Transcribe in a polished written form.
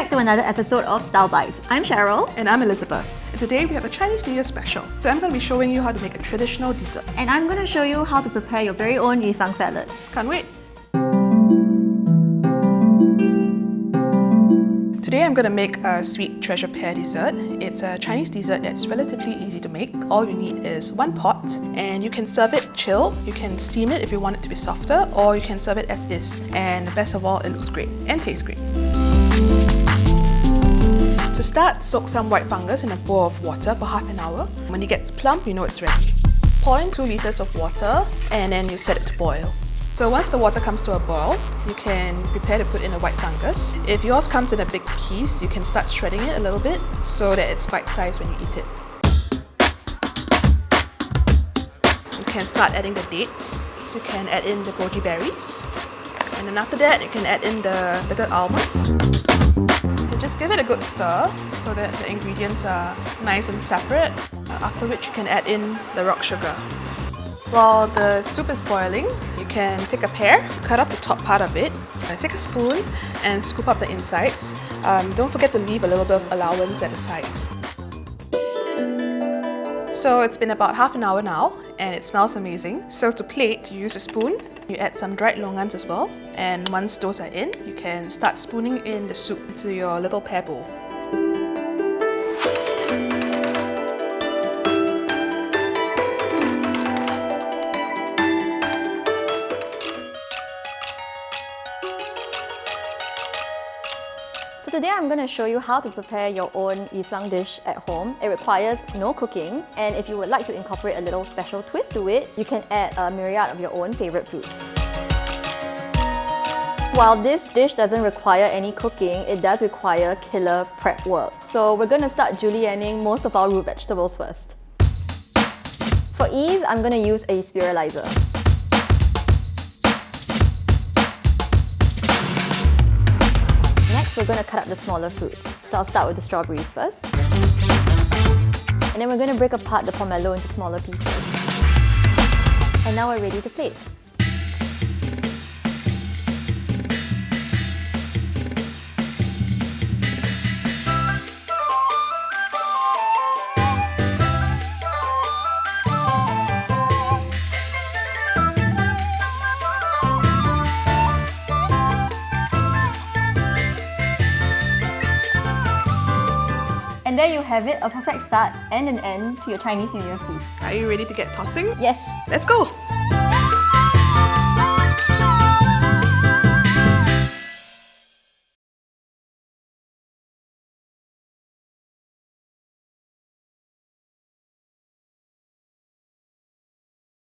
back to another episode of Style Bites. I'm Cheryl. And I'm Elizabeth. And today we have a Chinese New Year special. So I'm going to be showing you how to make a traditional dessert. And I'm going to show you how to prepare your very own yusheng salad. Can't wait! Today I'm going to make a sweet treasure pear dessert. It's a Chinese dessert that's relatively easy to make. All you need is one pot, and you can serve it chilled. You can steam it if you want it to be softer, or you can serve it as is. And best of all, it looks great and tastes great. To start, soak some white fungus in a bowl of water for half an hour. When it gets plump, you know it's ready. Pour in 2 liters of water, and then you set it to boil. So once the water comes to a boil, you can prepare to put in the white fungus. If yours comes in a big piece, you can start shredding it a little bit so that it's bite-sized when you eat it. You can start adding the dates. So you can add in the goji berries. And then after that, you can add in the little almonds. And just give it a good stir so that the ingredients are nice and separate. After which you can add in the rock sugar. While the soup is boiling, you can take a pear, cut off the top part of it, take a spoon and scoop up the insides. Don't forget to leave a little bit of allowance at the sides. So it's been about half an hour now and it smells amazing. So to plate, you use a spoon. You add some dried longans as well. And once those are in, you can start spooning in the soup into your little pear bowl. So today I'm going to show you how to prepare your own yusheng dish at home. It requires no cooking, and if you would like to incorporate a little special twist to it, you can add a myriad of your own favorite fruits. While this dish doesn't require any cooking, it does require killer prep work. So we're going to start julienning most of our root vegetables first. For ease, I'm going to use a spiralizer. Next, we're going to cut up the smaller fruits. So I'll start with the strawberries first. And then we're going to break apart the pomelo into smaller pieces. And now we're ready to plate. And there you have it, a perfect start and an end to your Chinese New Year feast. Are you ready to get tossing? Yes! Let's go!